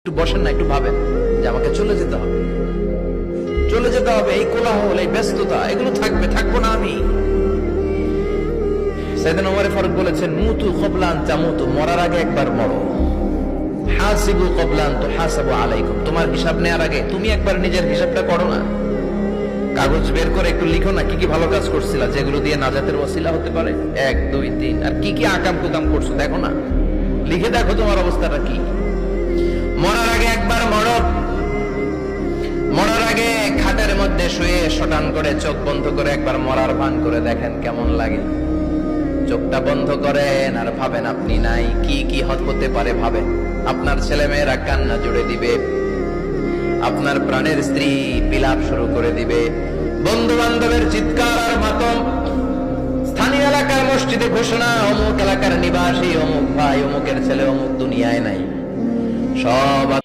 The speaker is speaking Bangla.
একটু বসেন না, একটু ভাবেন যে আমাকে চলে যেতে হবে, চলে যেতে হবে। এই কোলাহল, এই ব্যস্ততা, এগুলো থাকবে, থাকবো না আমি। সাইয়েদনা ওমর ফারুক বলেছেন, মুতু ক্বাবলা আন তামুতু, মরার আগে একবার মরো। হাসিবু ক্বাবলা আন তুহাসাবু আলাইকুম, তোমার হিসাব নেওয়ার আগে তুমি একবার নিজের হিসাবটা করো না। কাগজ বের করে একটু লিখো না, কি কি ভালো কাজ করছিলা যেগুলো দিয়ে নাজাতের ওসিলা হতে পারে, 1 2 3, আর কি কি আকাম কুকাম করছো দেখো না, লিখে দেখো তোমার অবস্থাটা কি। মরার আগে একবার মরো। মরার আগে খাটের মধ্যে শুয়ে শটান করে চোখ বন্ধ করে একবার মরার ভান করে দেখেন কেমন লাগে। চোখটা বন্ধ করেন আর ভাবেন আপনি নাই, কি কি হতে পারে ভাবেন। আপনার ছেলে মেয়েরা কান্না জুড়ে দিবে, আপনার প্রাণের স্ত্রী বিলাপ শুরু করে দিবে, বন্ধু বান্ধবের চিৎকার আর মাতম, স্থানীয় এলাকার মসজিদে ঘোষণা, অমুক এলাকার নিবাসী অমুক ভাই অমুকের ছেলে অমুক দুনিয়ায় নাই, সব